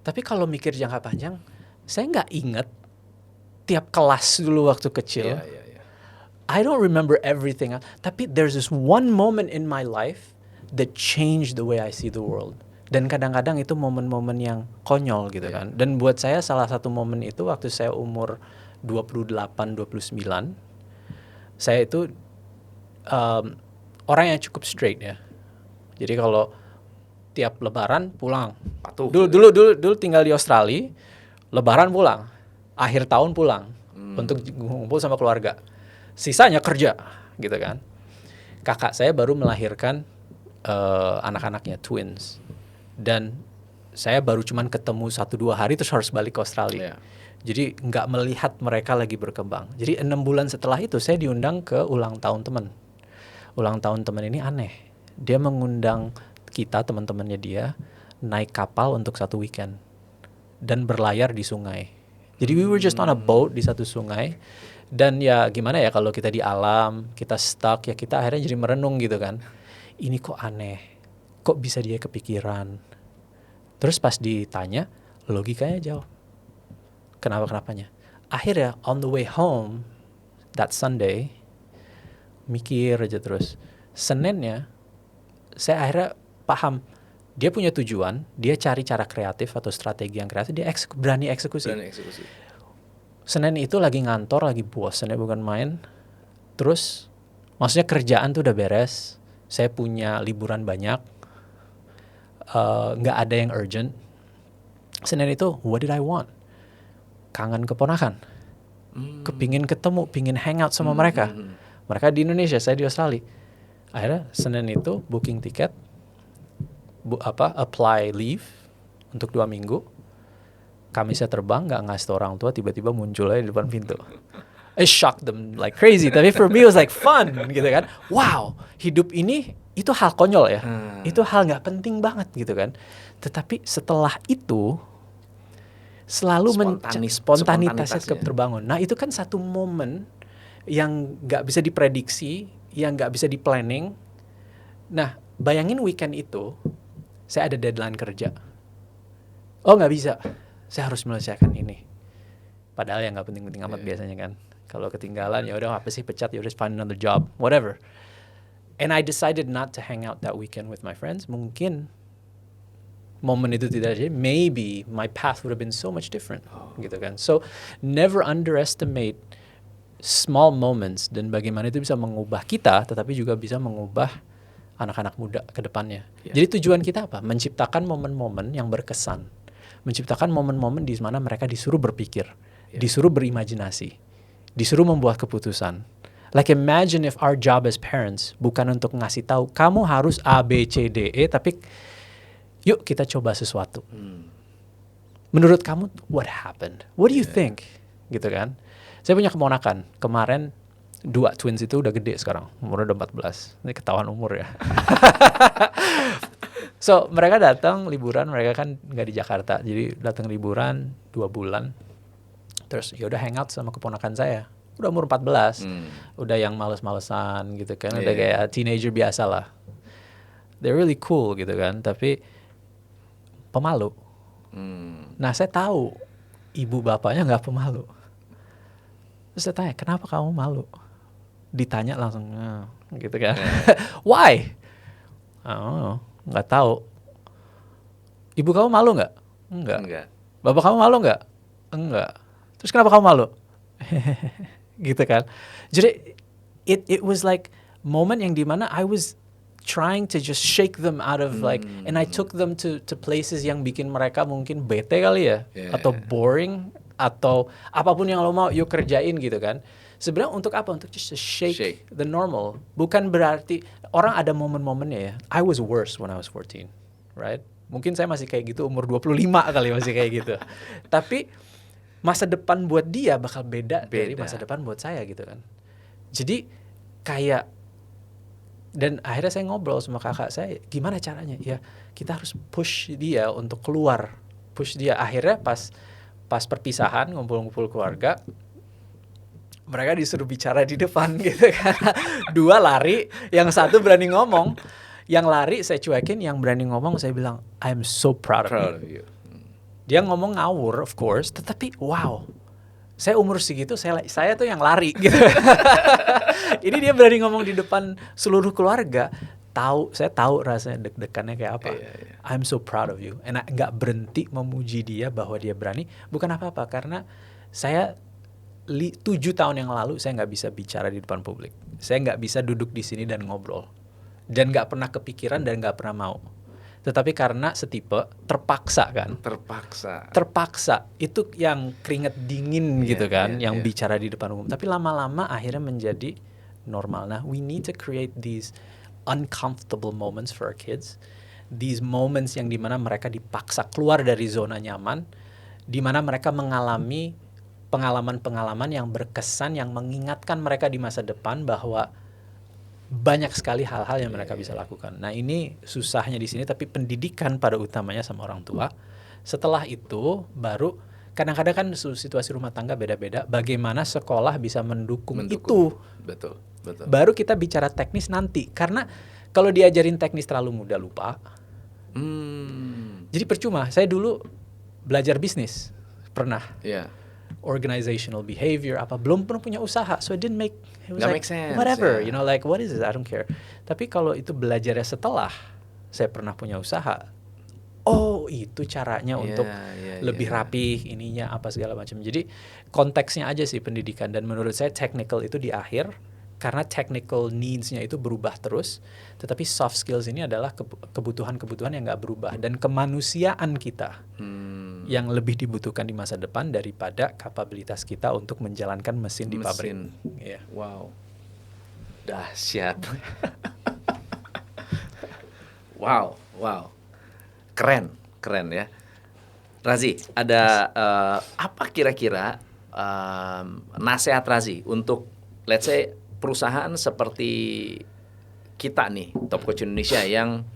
Tapi kalau mikir jangka panjang, saya nggak inget tiap kelas dulu waktu kecil. I don't remember everything, tapi there's this one moment in my life that changed the way I see the world. Dan kadang-kadang itu momen-momen yang konyol gitu kan. Dan buat saya salah satu momen itu waktu saya umur 28-29. Saya itu orang yang cukup straight ya. Jadi kalau tiap lebaran pulang. Dulu tinggal di Australia, lebaran pulang, akhir tahun pulang untuk ngumpul sama keluarga. Sisanya kerja gitu kan. Kakak saya baru melahirkan anak-anaknya, twins. Dan saya baru cuman ketemu 1-2 hari terus harus balik ke Australia. Jadi nggak melihat mereka lagi berkembang. Jadi 6 bulan setelah itu saya diundang ke ulang tahun teman. Ulang tahun teman ini aneh. Dia mengundang kita, teman-temannya dia, naik kapal untuk 1 weekend. Dan berlayar di sungai. Jadi we were just on a boat di satu sungai. Dan ya gimana ya, kalau kita di alam, kita stuck, ya kita akhirnya jadi merenung gitu kan. Ini kok aneh, kok bisa dia kepikiran. Terus pas ditanya, logikanya jauh. Kenapa-kenapanya. Akhirnya on the way home, that Sunday, mikir aja terus. Seninnya, saya akhirnya paham, dia punya tujuan, dia cari cara kreatif atau strategi yang kreatif, dia berani eksekusi. Senin itu lagi ngantor, lagi bosan ya, bukan main. Terus maksudnya kerjaan tuh udah beres, saya punya liburan banyak, nggak ada yang urgent. Senin itu, what did I want? Kangen keponakan, kepingin ketemu, pingin hangout sama mereka. Mereka di Indonesia, saya di Australia. Akhirnya Senin itu booking tiket, apply leave untuk 2 minggu. Kamisnya terbang, nggak ngasih tau orang tua, tiba-tiba muncul aja di depan pintu. It shocked them like crazy. Tapi for me it was like fun gitu kan. Wow, hidup ini itu hal konyol ya. Itu hal nggak penting banget gitu kan. Tetapi setelah itu selalu spontanitasnya terbangun. Nah itu kan satu momen yang nggak bisa diprediksi, yang nggak bisa di-planning. Nah bayangin weekend itu, saya ada deadline kerja. Oh nggak bisa. Saya harus menyelesaikan ini. Padahal yang nggak penting-penting amat biasanya kan. Kalau ketinggalan ya udah apa sih, pecat, ya udah find another job, whatever. And I decided not to hang out that weekend with my friends. Mungkin momen itu tidak ada, maybe my path would have been so much different, gitu kan. So never underestimate small moments dan bagaimana itu bisa mengubah kita, tetapi juga bisa mengubah anak-anak muda ke depannya. Yeah. Jadi tujuan kita apa? Menciptakan momen-momen yang berkesan. Menciptakan momen-momen di mana mereka disuruh berpikir, disuruh berimajinasi, disuruh membuat keputusan. Like imagine if our job as parents bukan untuk ngasih tahu kamu harus A, B, C, D, E, tapi yuk kita coba sesuatu. Menurut kamu what happened? What do you think? Gitu kan. Saya punya keponakan. Kemarin 2 twins itu udah gede sekarang. Umurnya udah 14. Ini ketahuan umur ya. So mereka datang liburan, mereka kan nggak di Jakarta. Jadi datang liburan 2 bulan. Terus ya udah hangout sama keponakan saya. Udah umur 14. Udah yang males-malesan gitu kan. Udah kayak teenager biasa lah. They're really cool gitu kan. Tapi pemalu. Nah saya tahu ibu bapaknya nggak pemalu. Terus saya tanya, kenapa kamu malu? Ditanya langsung, gitu kan. Why? Oh, nggak tahu. Ibu kamu malu nggak? Enggak. Bapak kamu malu nggak? Enggak. Terus kenapa kamu malu? Gitu kan. Jadi it was like moment yang dimana I was trying to just shake them out of like, and I took them to places yang bikin mereka mungkin bete kali ya, atau boring, atau apapun yang lo mau yuk kerjain gitu kan. Sebenarnya untuk apa? Untuk just to shake the normal. Bukan berarti orang ada momen-momennya ya. I was worse when I was 14, right? Mungkin saya masih kayak gitu umur 25 kali masih kayak gitu. Tapi masa depan buat dia bakal beda dari masa depan buat saya gitu kan. Jadi kayak, dan akhirnya saya ngobrol sama kakak saya, gimana caranya? Ya kita harus push dia untuk keluar. Push dia. Akhirnya pas perpisahan ngumpul-ngumpul keluarga, mereka disuruh bicara di depan gitu kan. 2 lari, yang 1 berani ngomong. Yang lari saya cuekin, yang berani ngomong saya bilang I'm so proud of you. Dia ngomong ngawur of course, tetapi wow. Saya umur segitu saya tuh yang lari gitu. Ini dia berani ngomong di depan seluruh keluarga. Saya tahu rasanya deg-degannya kayak apa. I'm so proud of you. And nggak berhenti memuji dia bahwa dia berani. Bukan apa-apa, karena saya 7 tahun yang lalu saya nggak bisa bicara di depan publik. Saya nggak bisa duduk di sini dan ngobrol. Dan nggak pernah kepikiran dan nggak pernah mau. Tetapi karena setipe, terpaksa kan. Terpaksa. Itu yang keringet dingin gitu kan. Yang bicara di depan umum. Tapi lama-lama akhirnya menjadi normal. Nah, we need to create these uncomfortable moments for our kids. These moments yang dimana mereka dipaksa keluar dari zona nyaman. Dimana mereka mengalami pengalaman-pengalaman yang berkesan. Yang mengingatkan mereka di masa depan bahwa banyak sekali hal-hal yang mereka bisa lakukan. Nah ini susahnya di sini, tapi pendidikan pada utamanya sama orang tua. Setelah itu baru kadang-kadang kan situasi rumah tangga beda-beda. Bagaimana sekolah bisa mendukung itu. Betul. Baru kita bicara teknis nanti. Karena kalau diajarin teknis terlalu muda lupa. Jadi percuma. Saya dulu belajar bisnis pernah. Organizational behavior belum pernah punya usaha, so it didn't make sense, whatever, you know, like what is it, I don't care. Tapi kalau itu belajarnya setelah saya pernah punya usaha, itu caranya untuk lebih rapih ininya apa segala macam. Jadi konteksnya aja sih pendidikan, dan menurut saya technical itu di akhir karena technical needs-nya itu berubah terus, tetapi soft skills ini adalah kebutuhan-kebutuhan yang nggak berubah, dan kemanusiaan kita yang lebih dibutuhkan di masa depan daripada kapabilitas kita untuk menjalankan mesin di pabrik. Wow, dahsyat. Wow, keren ya. Razi, ada apa kira-kira nasihat Razi untuk let's say perusahaan seperti kita nih, Top Coach Indonesia, yang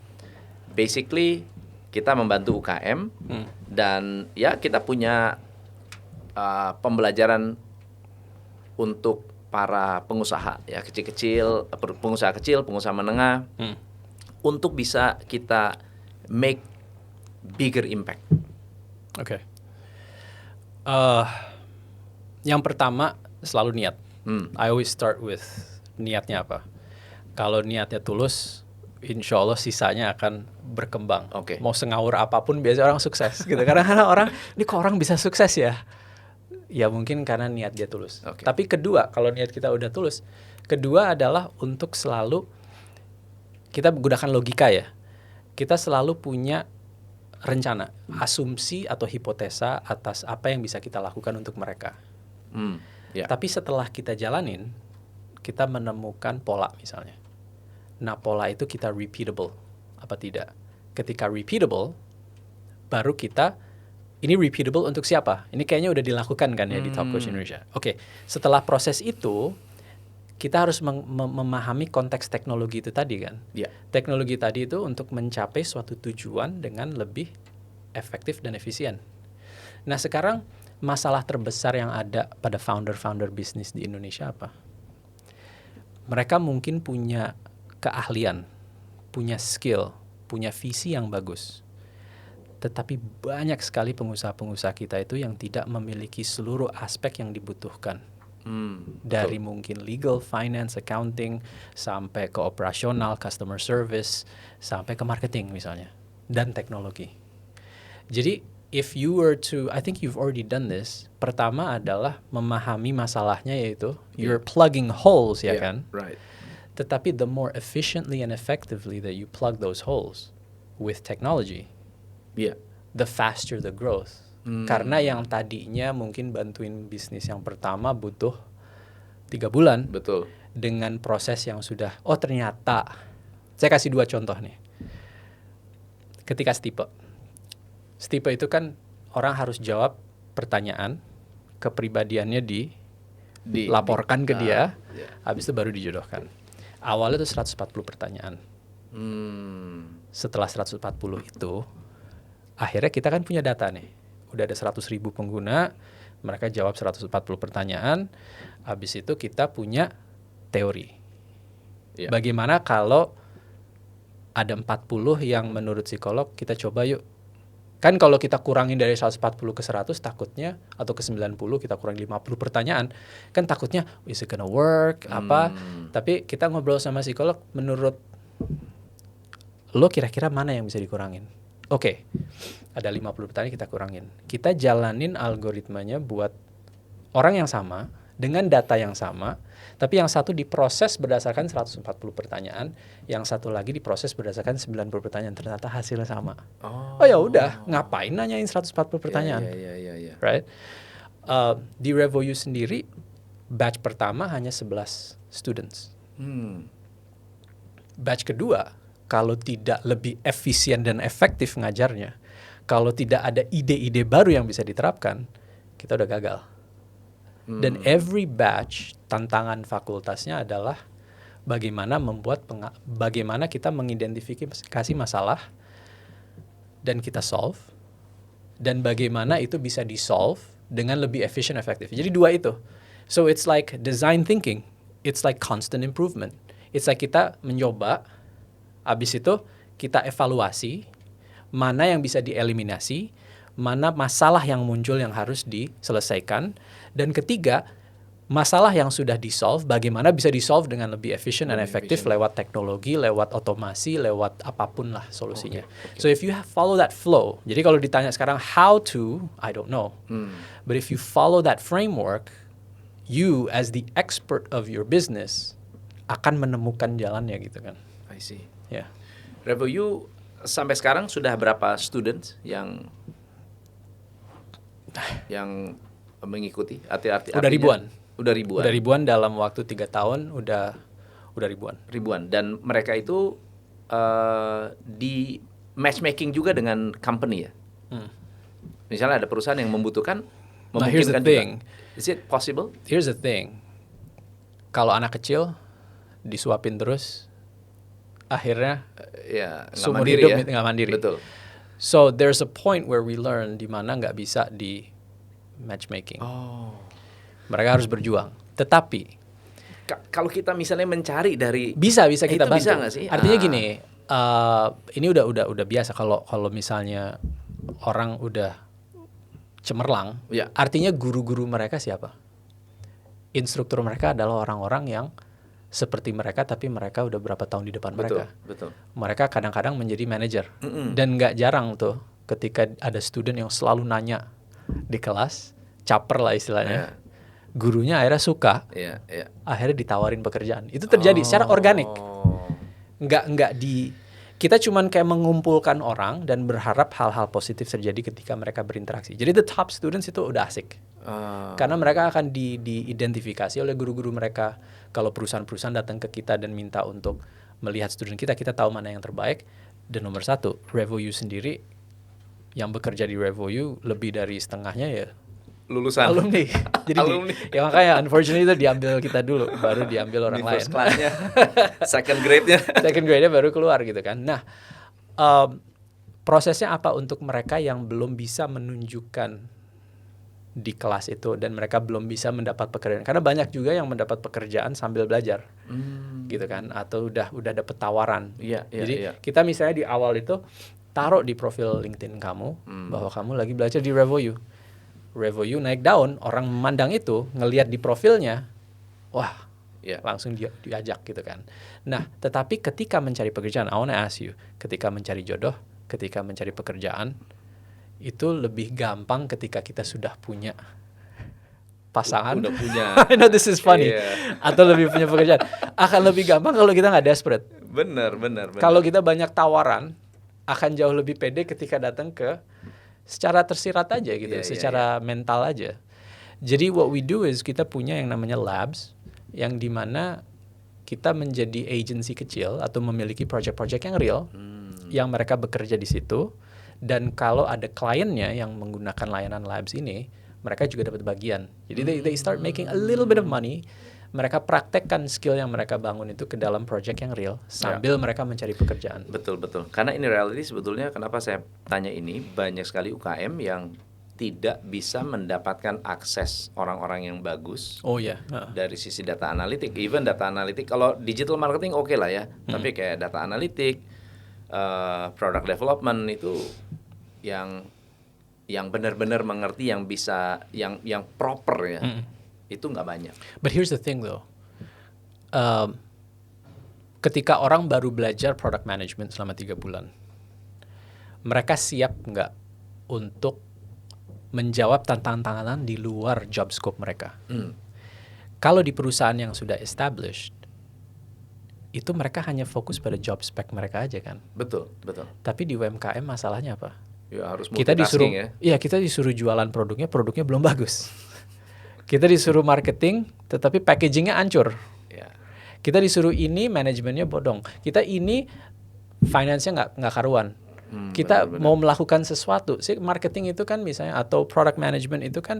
basically kita membantu UKM dan ya kita punya pembelajaran untuk para pengusaha ya, kecil-kecil, pengusaha kecil, pengusaha menengah, untuk bisa kita make bigger impact. Oke. Yang pertama selalu niat. I always start with niatnya apa. Kalau niatnya tulus, insya Allah sisanya akan berkembang. Mau sengawur apapun biasanya orang sukses gitu. Karena orang, ini kok orang bisa sukses ya? Ya mungkin karena niat dia tulus. Tapi kedua, kalau niat kita udah tulus, kedua adalah untuk selalu kita gunakan logika ya. Kita selalu punya rencana, asumsi atau hipotesa atas apa yang bisa kita lakukan untuk mereka. Tapi setelah kita jalanin, kita menemukan pola misalnya. Nah, pola itu kita repeatable apa tidak? Ketika repeatable, baru kita ini repeatable untuk siapa? Ini kayaknya udah dilakukan kan ya di Top Coach Indonesia. Oke, setelah proses itu kita harus memahami konteks teknologi itu tadi kan. Teknologi tadi itu untuk mencapai suatu tujuan dengan lebih efektif dan efisien. Nah, sekarang masalah terbesar yang ada pada founder-founder bisnis di Indonesia apa? Mereka mungkin punya keahlian, punya skill, punya visi yang bagus. Tetapi banyak sekali pengusaha-pengusaha kita itu yang tidak memiliki seluruh aspek yang dibutuhkan. Dari mungkin legal, finance, accounting, sampai ke operasional, customer service, sampai ke marketing misalnya, dan teknologi. Jadi, if you were to, I think you've already done this. Pertama adalah memahami masalahnya, yaitu you're plugging holes, ya kan? Right. Tetapi the more efficiently and effectively that you plug those holes with technology, the faster the growth. Karena yang tadinya mungkin bantuin bisnis yang pertama butuh 3 bulan. Betul. Dengan proses yang sudah, oh ternyata, saya kasih 2 contoh nih. Ketika Stipe itu kan orang harus jawab pertanyaan, kepribadiannya dilaporkan ke dia, habis itu baru dijodohkan. Awalnya itu 140 pertanyaan. Setelah 140 itu, akhirnya kita kan punya data nih. Udah ada 100.000 pengguna, mereka jawab 140 pertanyaan, habis itu kita punya teori. Bagaimana kalau ada 40 yang menurut psikolog, kita coba yuk. Kan kalau kita kurangin dari 140 ke 100 takutnya, atau ke 90 kita kurangi 50 pertanyaan, kan takutnya is it gonna work, apa. Tapi kita ngobrol sama psikolog, menurut lo kira-kira mana yang bisa dikurangin? Oke, ada 50 pertanyaan kita kurangin. Kita jalanin algoritmanya buat orang yang sama, dengan data yang sama, tapi yang satu diproses berdasarkan 140 pertanyaan, yang satu lagi diproses berdasarkan 90 pertanyaan. Ternyata hasilnya sama. Oh ya udah, ngapain nanyain 140 pertanyaan? Right? Di RevoU sendiri, batch pertama hanya 11 students. Batch kedua, kalau tidak lebih efisien dan efektif ngajarnya, kalau tidak ada ide-ide baru yang bisa diterapkan, kita udah gagal. Dan every batch, tantangan fakultasnya adalah bagaimana kita mengidentifikasi masalah dan kita solve, dan bagaimana itu bisa di-solve dengan lebih efisien efektif. Jadi 2 itu. So it's like design thinking, it's like constant improvement. It's like kita mencoba, habis itu kita evaluasi mana yang bisa dieliminasi, mana masalah yang muncul yang harus diselesaikan, dan ketiga, masalah yang sudah di-solve, bagaimana bisa di-solve dengan lebih efisien dan efektif lewat teknologi, lewat otomasi, lewat apapun lah solusinya. So if you follow that flow, jadi kalau ditanya sekarang how to, I don't know. But if you follow that framework, you as the expert of your business akan menemukan jalannya gitu kan. I see. Ya. RevoU sampai sekarang sudah berapa students yang mengikuti? Udah ribuan. Udah ribuan. Udah ribuan dalam waktu 3 tahun, udah ribuan. Dan mereka itu di matchmaking juga dengan company ya. Misalnya ada perusahaan yang membutuhkan here's the thing. Juga. Is it possible? Here's the thing. Kalau anak kecil disuapin terus, akhirnya seumur hidup nggak mandiri. Betul. So there's a point where we learn di mana nggak bisa di matchmaking. Mereka harus berjuang. Tetapi kalau kita misalnya mencari dari bisa kita bantu. Bisa nggak sih? Artinya gini, ini udah biasa kalau misalnya orang udah cemerlang, artinya guru-guru mereka siapa? Instruktur mereka adalah orang-orang yang seperti mereka, tapi mereka udah berapa tahun di depan mereka. Betul. Mereka kadang-kadang menjadi manajer. Dan nggak jarang tuh ketika ada student yang selalu nanya di kelas, caper lah istilahnya. Gurunya akhirnya suka, akhirnya ditawarin pekerjaan. Itu terjadi secara organik. Kita cuman kayak mengumpulkan orang dan berharap hal-hal positif terjadi ketika mereka berinteraksi. Jadi the top students itu udah asik. Karena mereka akan diidentifikasi oleh guru-guru mereka. Kalau perusahaan-perusahaan datang ke kita dan minta untuk melihat student kita tahu mana yang terbaik. Dan nomor satu, RevoU sendiri yang bekerja di RevoU lebih dari setengahnya ya lulusan alumni. Jadi alumni. Ya makanya unfortunately itu diambil kita dulu, baru diambil orang lain. First class-nya, second grade-nya. Second grade-nya baru keluar gitu kan. Nah, prosesnya apa untuk mereka yang belum bisa menunjukkan di kelas itu dan mereka belum bisa mendapat pekerjaan? Karena banyak juga yang mendapat pekerjaan sambil belajar, gitu kan? Atau udah dapat tawaran. Jadi kita misalnya di awal itu taruh di profil LinkedIn kamu bahwa kamu lagi belajar di RevoU. RevoU naik daun, orang memandang itu, ngelihat di profilnya, wah, langsung diajak gitu kan. Nah, tetapi ketika mencari pekerjaan, I wanna ask you, ketika mencari jodoh, ketika mencari pekerjaan, itu lebih gampang ketika kita sudah punya pasangan. Udah punya. I know this is funny. Atau lebih punya pekerjaan. Akan lebih gampang kalau kita nggak desperate. Benar. Kalau kita banyak tawaran, akan jauh lebih pede ketika datang ke secara tersirat aja gitu, secara mental aja. Jadi what we do is kita punya yang namanya labs, yang dimana kita menjadi agency kecil atau memiliki project-project yang real, yang mereka bekerja di situ. Dan kalau ada kliennya yang menggunakan layanan labs ini, mereka juga dapat bagian. Jadi they start making a little bit of money. Mereka praktekkan skill yang mereka bangun itu ke dalam project yang real sambil mereka mencari pekerjaan. Betul. Karena ini reality sebetulnya kenapa saya tanya ini, banyak sekali UKM yang tidak bisa mendapatkan akses orang-orang yang bagus. Dari sisi data analitik, even data analitik kalau digital marketing oke lah ya. Tapi kayak data analitik, product development itu yang benar-benar mengerti, yang bisa yang proper ya. Itu nggak banyak. But here's the thing though, ketika orang baru belajar product management selama 3 bulan, mereka siap nggak untuk menjawab tantangan-tantangan di luar job scope mereka? Kalau di perusahaan yang sudah established, itu mereka hanya fokus pada job spec mereka aja kan? Betul. Tapi di UMKM masalahnya apa? Ya harus multitasking kita disuruh jualan produknya belum bagus. Kita disuruh marketing, tetapi packagingnya hancur. Kita disuruh ini, manajemennya bodong. Kita ini, finance-nya nggak karuan. Kita mau melakukan sesuatu. Marketing itu kan misalnya, atau product management itu kan,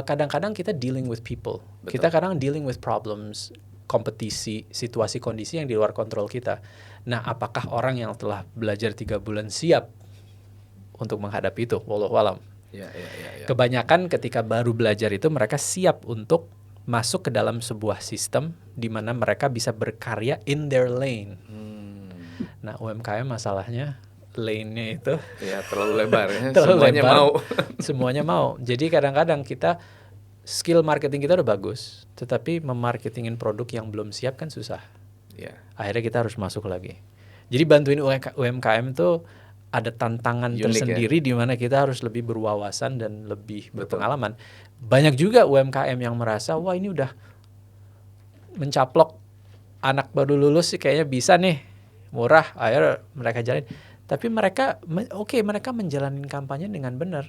kadang-kadang kita dealing with people. Betul. Kita kadang dealing with problems, kompetisi, situasi kondisi yang di luar kontrol kita. Nah, apakah orang yang telah belajar 3 bulan siap untuk menghadapi itu? Wallahu alam. Kebanyakan ketika baru belajar itu mereka siap untuk masuk ke dalam sebuah sistem di mana mereka bisa berkarya in their lane. Nah, UMKM masalahnya lane-nya itu terlalu lebar ya. Semuanya mau. Jadi kadang-kadang kita skill marketing kita udah bagus, tetapi memarketingin produk yang belum siap kan susah. Akhirnya kita harus masuk lagi. Jadi bantuin UMKM tuh ada tantangan tersendiri di mana kita harus lebih berwawasan dan lebih berpengalaman. Banyak juga UMKM yang merasa, wah ini udah mencaplok anak baru lulus sih kayaknya bisa nih, murah, akhirnya mereka jalin. Tapi mereka menjalani kampanye dengan benar,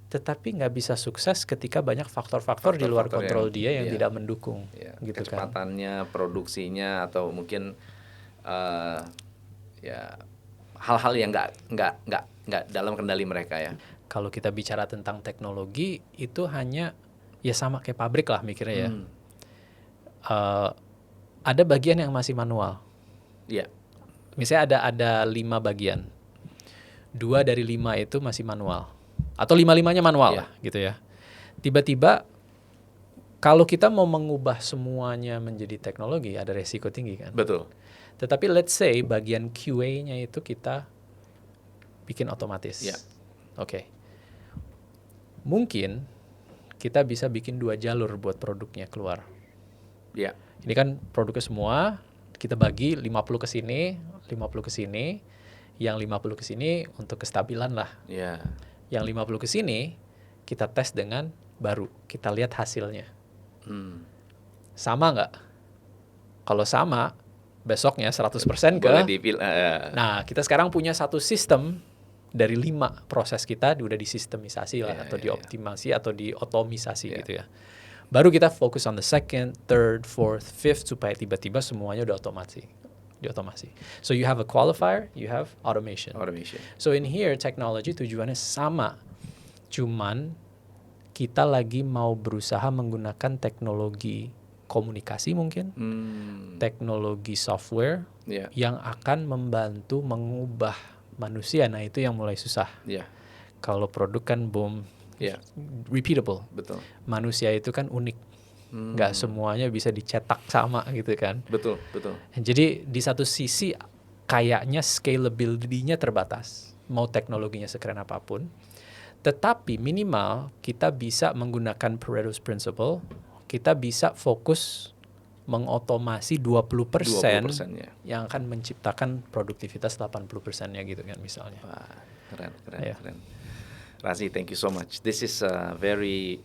tetapi nggak bisa sukses ketika banyak faktor-faktor di luar kontrol dia yang tidak mendukung. Gitu kecepatannya, produksinya, atau mungkin hal-hal yang nggak dalam kendali mereka ya. Kalau kita bicara tentang teknologi itu hanya ya sama kayak pabrik lah mikirnya ya. Ada bagian yang masih manual. Misalnya ada 5 bagian. 2 dari 5 itu masih manual. Atau 5-5-nya manual lah gitu ya. Tiba-tiba kalau kita mau mengubah semuanya menjadi teknologi ada resiko tinggi kan. Betul. Tetapi let's say bagian QA-nya itu kita bikin otomatis. Oke. Mungkin kita bisa bikin 2 jalur buat produknya keluar. Ini kan produknya semua kita bagi 50 ke sini, 50 ke sini, yang 50 ke sini untuk kestabilan lah. Yang 50 ke sini kita tes dengan baru, kita lihat hasilnya. Sama nggak? Kalau sama, besoknya 100% ke. Boleh dipilih. Nah, kita sekarang punya satu sistem dari 5 proses kita udah disistemisasi lah, atau dioptimasi atau diotomisasi gitu ya. Baru kita fokus on the second, third, fourth, fifth supaya tiba-tiba semuanya udah diotomasi. So you have a qualifier, you have automation. So in here technology tujuannya sama. Cuman kita lagi mau berusaha menggunakan teknologi komunikasi mungkin, teknologi software yang akan membantu mengubah manusia. Nah, itu yang mulai susah. Kalau produk kan repeatable. Betul. Manusia itu kan unik. Nggak semuanya bisa dicetak sama gitu kan. Betul. Jadi di satu sisi kayaknya scalability-nya terbatas. Mau teknologinya sekeren apapun. Tetapi minimal kita bisa menggunakan Pareto's Principle, kita bisa fokus mengotomasi 20% yang akan menciptakan produktivitas 80%-nya gitu kan misalnya. Wah, keren. Razi, thank you so much. This is a very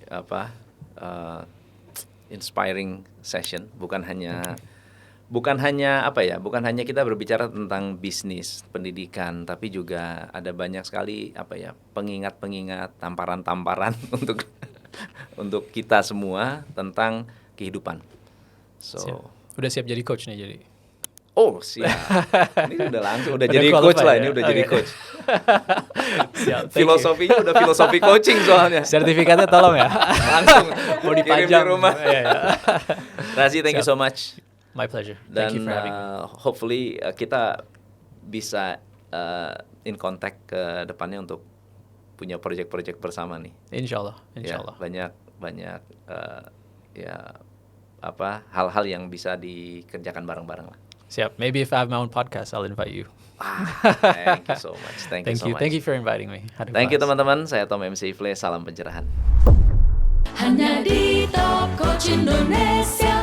inspiring session. Bukan hanya kita berbicara tentang bisnis, pendidikan, tapi juga ada banyak sekali pengingat-pengingat, tamparan-tamparan untuk kita semua tentang kehidupan. Udah siap jadi coach nih jadi. Oh, siap. Ini udah jadi coach lah, ini udah jadi coach. Siap, filosofinya udah filosofi coaching soalnya. Sertifikatnya tolong ya. Langsung mau dipajang di rumah. Razi, thank you so much. My pleasure. Dan Thank you for having me. Hopefully kita bisa in contact ke depannya untuk punya project-project bersama nih. Insyaallah. Banyak hal-hal yang bisa dikerjakan bareng-bareng lah. Siap. Maybe if I have my own podcast, I'll invite you. Thank you so much. Thank you so much. Thank you for inviting me. Thank you teman-teman. Saya Tom MC Ifle. Salam pencerahan. Hanya di Top Coach Indonesia.